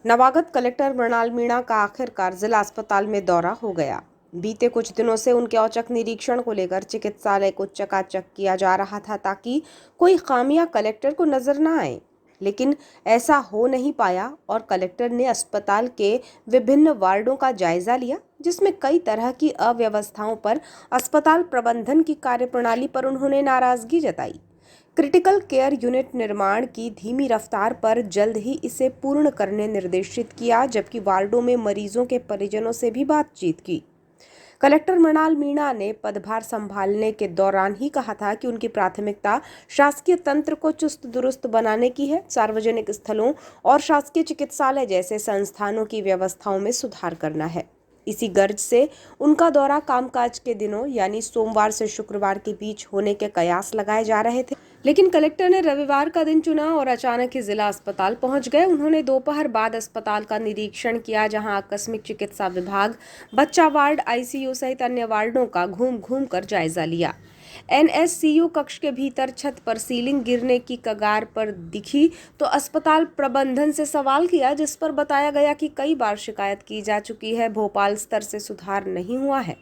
नवागत collector Mrinal Meena का आखिरकार जिला अस्पताल में दौरा हो गया। बीते कुछ दिनों से उनके औचक निरीक्षण को लेकर चिकित्सालय को चकाचक किया जा रहा था ताकि कोई खामियां कलेक्टर को नजर न आए, लेकिन ऐसा हो नहीं पाया और कलेक्टर ने अस्पताल के विभिन्न वार्डों का जायजा लिया, जिसमें कई तरह की अव्यवस्थाओं पर अस्पताल प्रबंधन की कार्यप्रणाली पर उन्होंने नाराजगी जताई। क्रिटिकल केयर यूनिट निर्माण की धीमी रफ्तार पर जल्द ही इसे पूर्ण करने निर्देशित किया, जबकि वार्डों में मरीजों के परिजनों से भी बातचीत की। कलेक्टर मृणाल मीणा ने पदभार संभालने के दौरान ही कहा था कि उनकी प्राथमिकता शासकीय तंत्र को चुस्त दुरुस्त बनाने की है, सार्वजनिक स्थलों और शासकीय चिकित्सालय जैसे संस्थानों की व्यवस्थाओं में सुधार करना है। इसी गर्ज से उनका दौरा कामकाज के दिनों यानी सोमवार से शुक्रवार के बीच होने के कयास लगाए जा रहे थे, लेकिन कलेक्टर ने रविवार का दिन चुना और अचानक ही जिला अस्पताल पहुंच गए। उन्होंने दोपहर बाद अस्पताल का निरीक्षण किया, जहां आकस्मिक चिकित्सा विभाग, बच्चा वार्ड, आईसीयू सहित अन्य वार्डों का घूम घूम कर जायजा लिया। एनएससीयू कक्ष के भीतर छत पर सीलिंग गिरने की कगार पर दिखी तो अस्पताल प्रबंधन से सवाल किया, जिस पर बताया गया कि कई बार शिकायत की जा चुकी है, भोपाल स्तर से सुधार नहीं हुआ है।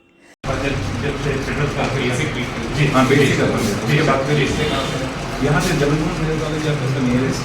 यहाँ से जबलपुर मेडिकल कॉलेज या नियरेस्ट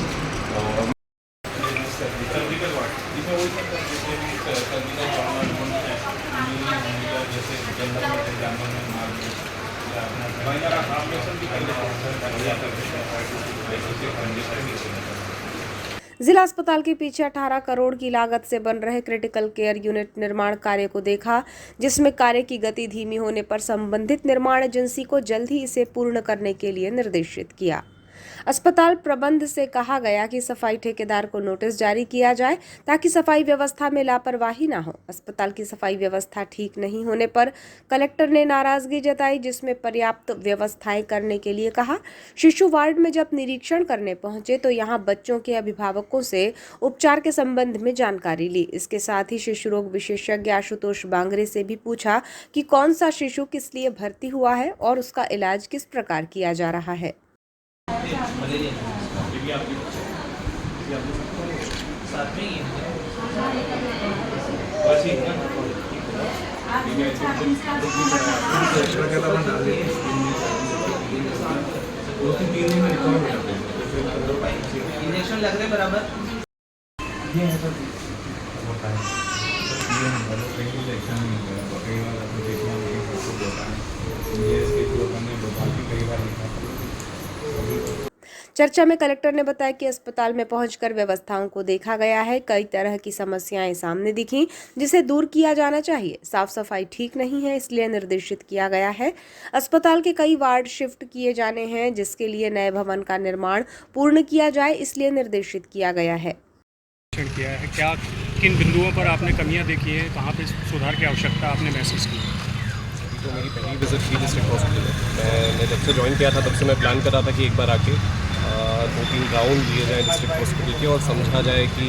जिला अस्पताल के पीछे 18 करोड़ की लागत से बन रहे क्रिटिकल केयर यूनिट निर्माण कार्य को देखा, जिसमें कार्य की गति धीमी होने पर संबंधित निर्माण एजेंसी को जल्द ही इसे पूर्ण करने के लिए निर्देशित किया। अस्पताल प्रबंध से कहा गया कि सफाई ठेकेदार को नोटिस जारी किया जाए ताकि सफाई व्यवस्था में लापरवाही न हो। अस्पताल की सफाई व्यवस्था ठीक नहीं होने पर कलेक्टर ने नाराजगी जताई, जिसमें पर्याप्त व्यवस्थाएं करने के लिए कहा। शिशु वार्ड में जब निरीक्षण करने पहुंचे तो यहां बच्चों के अभिभावकों से उपचार के संबंध में जानकारी ली। इसके साथ ही शिशु रोग विशेषज्ञ आशुतोष बांगरे से भी पूछा कि कौन सा शिशु किस लिए भर्ती हुआ है और उसका इलाज किस प्रकार किया जा रहा है। इंजेक्शन लग रहे बराबर चर्चा में कलेक्टर ने बताया कि अस्पताल में पहुंचकर व्यवस्थाओं को देखा गया है, कई तरह की समस्याएं सामने दिखी जिसे दूर किया जाना चाहिए। साफ सफाई ठीक नहीं है, इसलिए निर्देशित किया गया है। अस्पताल के कई वार्ड शिफ्ट किए जाने हैं, जिसके लिए नए भवन का निर्माण पूर्ण किया जाए, इसलिए निर्देशित किया गया है। क्या किन बिंदुओं पर आपने कमियां देखी हैं, कहाँ पे सुधार की आवश्यकता आपने महसूस की? तो मेरी पहली विजिट थी डिस्ट्रिक्ट हॉस्पिटल में। मैंने जब से ज्वाइन किया था तब से मैं प्लान कर रहा था कि एक बार आके 2-3 राउंड दिए जाएँ डिस्ट्रिक्ट हॉस्पिटल के और समझा जाए कि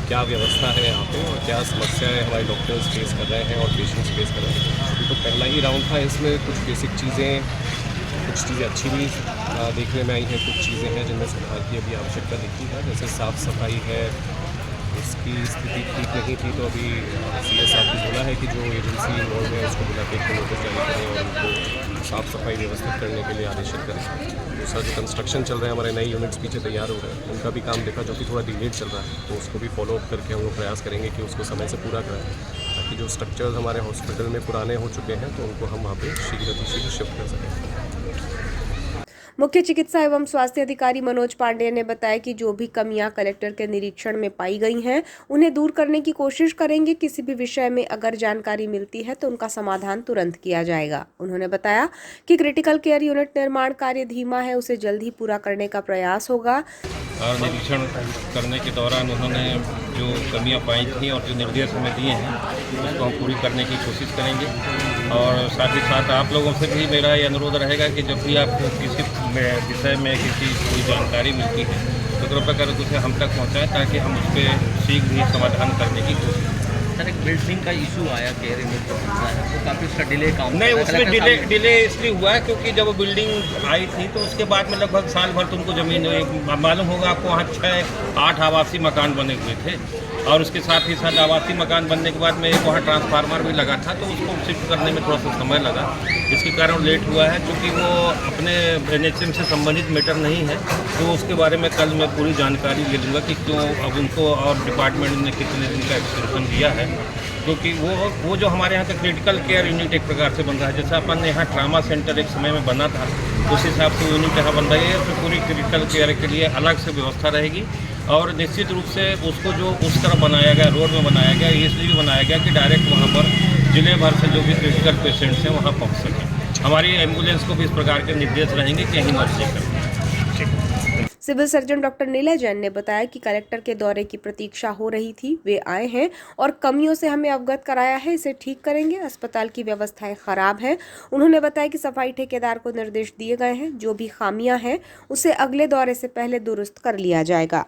क्या व्यवस्था है यहाँ पे और क्या समस्याएं हमारे डॉक्टर्स फेस कर रहे हैं और पेशेंट्स फेस कर रहे हैं। तो पहला ही राउंड था, इसमें कुछ बेसिक चीज़ें अच्छी भी देखने में आई हैं, कुछ चीज़ें हैं जिनमें सुधार की अभी आवश्यकता दिखती है। जैसे साफ़ सफाई है, उसकी स्थिति ठीक नहीं थी, तो अभी सीएस साहब ने बोला है कि जो एजेंसी इन्वॉल्व है उसको बुला के नोटिस जारी करें और उनको साफ़ सफाई व्यवस्थित करने के लिए आदेशित करें। दूसरा जो कंस्ट्रक्शन चल रहे हैं, हमारे नए यूनिट्स पीछे तैयार हो रहे हैं, उनका भी काम देखा जो कि थोड़ा डिलेड चल रहा है, तो उसको भी फॉलो अप करके हम लोग प्रयास करेंगे कि उसको समय से पूरा कराएं, ताकि जो स्ट्रक्चर्स हमारे हॉस्पिटल में पुराने हो चुके हैं तो उनको हम वहाँ पर शीघ्र शिफ्ट कर सकें। मुख्य चिकित्सा एवं स्वास्थ्य अधिकारी मनोज पांडेय ने बताया कि जो भी कमियां कलेक्टर के निरीक्षण में पाई गई हैं, उन्हें दूर करने की कोशिश करेंगे। किसी भी विषय में अगर जानकारी मिलती है तो उनका समाधान तुरंत किया जाएगा। उन्होंने बताया कि क्रिटिकल केयर यूनिट निर्माण कार्य धीमा है, उसे जल्द ही पूरा करने का प्रयास होगा। और निरीक्षण करने के दौरान उन्होंने जो कमियां पाई थी और जो निर्देश हमें दिए हैं उसको हम पूरी करने की कोशिश करेंगे। और साथ ही साथ आप लोगों से भी मेरा ये अनुरोध रहेगा कि जब भी आपको किसी विषय में किसी कोई जानकारी मिलती है तो कृपया करके उसे हम तक पहुँचाएँ, ताकि हम उस पर शीघ्र ही समाधान करने की कोशिश करें। सर एक बिल्डिंग का इशू आया केयर यूनिट का बनता है तो काफ़ी उसका डिले काम नहीं, कर रहा है। उसमें कलेक्टर साहब डिले इसलिए हुआ है क्योंकि जब बिल्डिंग आई थी तो उसके बाद में लगभग साल भर तुमको ज़मीन मालूम होगा आपको, वहाँ 6-8 आवासीय मकान बने हुए थे और उसके साथ ही साथ आवासीय मकान बनने के बाद में एक वहाँ ट्रांसफार्मर भी लगा था, तो उसको शिफ्ट करने में थोड़ा सा समय लगा, इसके कारण लेट हुआ है। क्योंकि वो अपने NHM से संबंधित मैटर नहीं है, तो उसके बारे में कल मैं पूरी जानकारी ले लूँगा कि क्यों अब उनको और डिपार्टमेंट ने कितने दिन का एक्सटेंशन दिया है। क्योंकि वो जो हमारे यहाँ का क्रिटिकल केयर यूनिट एक प्रकार से बन रहा है, जैसा अपन यहाँ ट्रामा सेंटर एक समय में बना था, उस हिसाब से यूनिट यहाँ बन रही है। तो पूरी क्रिटिकल केयर के लिए अलग से व्यवस्था रहेगी और निश्चित रूप से उसको जो उस तरह बनाया गया, रोड में बनाया गया, इसलिए भी बनाया गया कि डायरेक्ट वहाँ पर जिले भर से जो भी क्रिटिकल पेशेंट्स हैं वहाँ पहुँच सकें। हमारी एम्बुलेंस को भी इस प्रकार के निर्देश रहेंगे कि यहीं मर्जी करें। Civil surgeon doctor Nilay Jain ने बताया कि कलेक्टर के दौरे की प्रतीक्षा हो रही थी, वे आए हैं और कमियों से हमें अवगत कराया है, इसे ठीक करेंगे। अस्पताल की व्यवस्थाएं खराब हैं। उन्होंने बताया कि सफाई ठेकेदार को निर्देश दिए गए हैं, जो भी खामियां हैं उसे अगले दौरे से पहले दुरुस्त कर लिया जाएगा।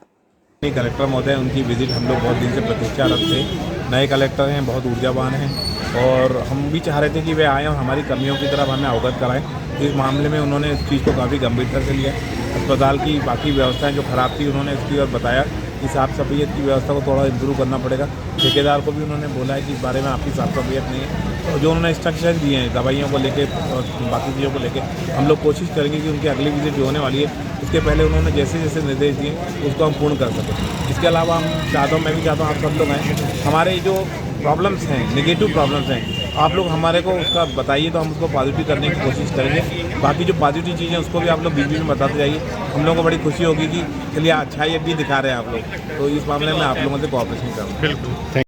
कलेक्टर महोदय, उनकी विजिट हम लोग बहुत दिन से प्रतीक्षारत थे। नए कलेक्टर हैं, बहुत ऊर्जावान हैं और हम भी चाह रहे थे कि वे आएँ और हमारी कमियों की तरफ हमें अवगत कराएं। इस मामले में उन्होंने इस चीज़ को काफ़ी गंभीरता से लिया। अस्पताल की बाकी व्यवस्थाएं जो ख़राब थी उन्होंने इसकी और बताया कि साफ़ सफाइयत की व्यवस्था को थोड़ा इम्प्रूव करना पड़ेगा। ठेकेदार को भी उन्होंने बोला है कि इस बारे में आपकी साफ़ सफाइयत नहीं है। और जो उन्होंने इंस्ट्रक्शन दिए हैं दवाइयों को लेके और बाकी चीज़ों को लेके, हम लोग कोशिश करेंगे कि उनकी अगली विजिट जो होने वाली है उसके पहले उन्होंने जैसे जैसे निर्देश दिए उसको हम पूर्ण कर सकें। इसके अलावा हम चाहता हूँ, मैं भी चाहता हूँ आप सब लोग आएँ। हमारे जो प्रॉब्लम्स हैं, नेगेटिव प्रॉब्लम्स हैं, आप लोग हमारे को उसका बताइए तो हम उसको पॉजिटिव करने की कोशिश करेंगे। बाकी जो पॉजिटिव चीज़ें उसको भी आप लोग बीच बीच में बताते जाइए। हम लोगों को बड़ी खुशी होगी कि चलिए अच्छाई भी दिखा रहे हैं आप लोग। तो इस मामले में आप लोगों से कोऑपरेशन करूँगा। बिल्कुल।